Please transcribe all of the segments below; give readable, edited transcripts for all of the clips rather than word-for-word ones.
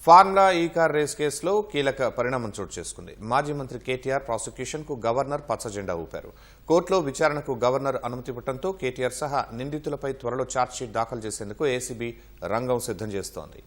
Formula ఈ car race కేసులో కీలక పరిణామం చోటు చేసుకుంది. మాజీ మంత్రి కేటీఆర్ ప్రాసిక్యూషన్కు గవర్నర్ పచ్చజెండా ఊపారు. కోర్టులో విచారణకు గవర్నర్ అనుమతి ఇవ్వడంతో కేటీఆర్ సహా నిందితులపై త్వరలో ఛార్జ్షీట్ దాఖలు చేసేందుకు ఏసీబీ రంగం సిద్ధం చేస్తోంది.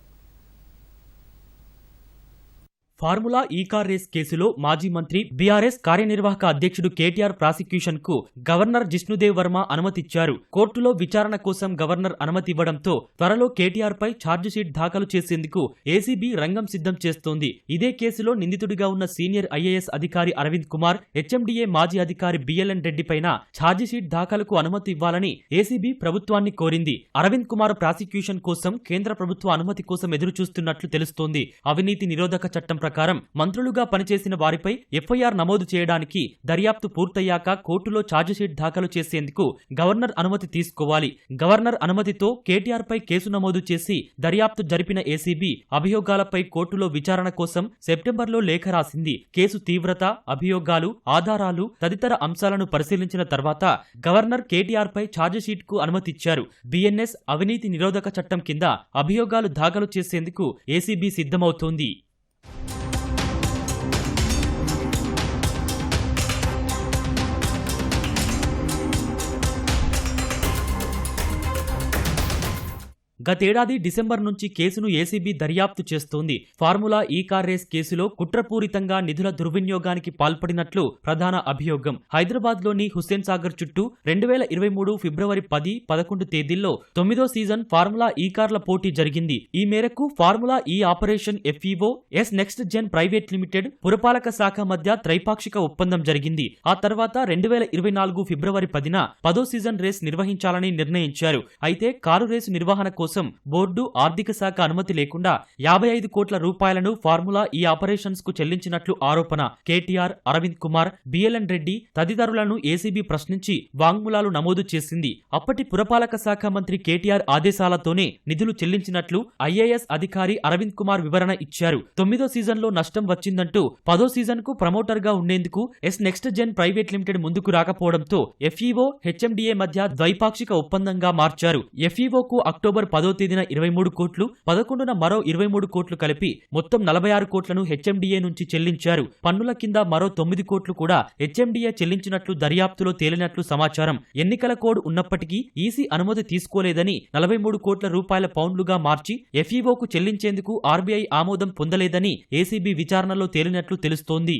ఫార్ములా ఈ కార్ రేస్ కేసులో మాజీ మంత్రి బీఆర్ఎస్ కార్యనిర్వాహక అధ్యక్షుడు కేటీఆర్ ప్రాసిక్యూషన్ కు గవర్నర్ జిష్ణుదేవ్ వర్మ అనుమతిచ్చారు. కోర్టులో విచారణ కోసం గవర్నర్ అనుమతి ఇవ్వడంతో త్వరలో కేటీఆర్ పై ఛార్జిషీట్ దాఖలు చేసేందుకు ఏసీబీ రంగం సిద్ధం చేస్తోంది. ఇదే కేసులో నిందితుడిగా ఉన్న సీనియర్ ఐఏఎస్ అధికారి అరవింద్ కుమార్, హెచ్ఎండిఏ మాజీ అధికారి బిఎల్ఎన్ రెడ్డి పైన ఛార్జిషీట్ దాఖలుకు అనుమతి ఇవ్వాలని ఏసీబీ ప్రభుత్వాన్ని కోరింది. అరవింద్ కుమార్ ప్రాసిక్యూషన్ కోసం కేంద్ర ప్రభుత్వ అనుమతి కోసం ఎదురుచూస్తున్నట్లు తెలుస్తోంది. అవినీతి నిరోధక చట్టం ప్రకారం మంత్రులుగా పనిచేసిన వారిపై ఎఫ్ఐఆర్ నమోదు చేయడానికి దర్యాప్తు పూర్తయ్యాక కోర్టులో ఛార్జిషీట్ దాఖలు చేసేందుకు గవర్నర్ అనుమతి తీసుకోవాలి. గవర్నర్ అనుమతితో కేటీఆర్ పై కేసు నమోదు చేసి దర్యాప్తు జరిపిన ఏసీబీ అభియోగాలపై కోర్టులో విచారణ కోసం సెప్టెంబర్లో లేఖ రాసింది. కేసు తీవ్రత, అభియోగాలు, ఆధారాలు తదితర అంశాలను పరిశీలించిన తర్వాత గవర్నర్ కేటీఆర్ పై ఛార్జిషీట్ కు అనుమతిచ్చారు. బిఎన్ఎస్ అవినీతి నిరోధక చట్టం కింద అభియోగాలు దాఖలు చేసేందుకు ఏసీబీ సిద్ధమవుతోంది. గతేడాది డిసెంబర్ నుంచి కేసును ఏసీబీ దర్యాప్తు చేస్తోంది. ఫార్ములా ఈ కార్ రేస్ కేసులో కుట్రపూరితంగా నిధుల దుర్వినియోగానికి పాల్పడినట్లు ప్రధాన అభియోగం. హైదరాబాద్ లోని హుస్సేన్ సాగర్ చుట్టూ 2023 ఫిబ్రవరి 10, 11 తేదీల్లో 9వ సీజన్ ఫార్ములా ఈ కార్ల పోటీ జరిగింది. ఈ మేరకు ఫార్ములా ఈ operation FEO, S next gen private limited, పురపాలక శాఖ మధ్య త్రైపాక్షిక ఒప్పందం జరిగింది. ఆ తర్వాత 2024 ఫిబ్రవరి 10న 10వ సీజన్ రేస్ నిర్వహించాలని నిర్ణయించారు. అయితే కారు రేసు నిర్వహణ కోసం బోర్డు, ఆర్థిక శాఖ అనుమతి లేకుండా 55 కోట్ల రూపాయలను ఫార్ములా ఈ ఆపరేషన్స్ కు చెల్లించినట్లు ఆరోపణ. కేటీఆర్, అరవింద్ కుమార్, బిఎల్ఎన్ రెడ్డి తదితరులను ఏసీబీ ప్రశ్నించి వాంగ్మూలాలు నమోదు చేసింది. అప్పటి పురపాలక శాఖ మంత్రి కేటీఆర్ ఆదేశాలతోనే నిధులు చెల్లించినట్లు ఐఏఎస్ అధికారి అరవింద్ కుమార్ వివరణ ఇచ్చారు. 9వ సీజన్ లో నష్టం వచ్చిందంటూ 10వ సీజన్ కు ప్రమోటర్ గా ఉండేందుకు S next gen private limited ముందుకు రాకపోవడంతో ఎఫ్ఈఓ, హెచ్ఎండిఏ మధ్య ద్వైపాక్షిక ఒప్పందంగా మార్చారు. ఎఫ్ఈఓకు అక్టోబర్ 10వ తేదీన 23 కోట్లు, 11న మరో 23 కోట్లు కలిపి మొత్తం 46 కోట్లను హెచ్ఎండిఏ నుంచి చెల్లించారు. పన్నుల కింద మరో 9 కోట్లు కూడా హెచ్ఎండిఏ చెల్లించినట్లు దర్యాప్తులో తేలినట్లు సమాచారం. ఎన్నికల కోడ్ ఉన్నప్పటికీ ఈసీ అనుమతి తీసుకోలేదని 43 కోట్ల రూపాయల పౌండ్లుగా మార్చి ఎఫ్ఈఓకు చెల్లించేందుకు ఆర్బీఐ ఆమోదం పొందలేదని ఏసీబీ విచారణలో తేలినట్లు తెలుస్తోంది.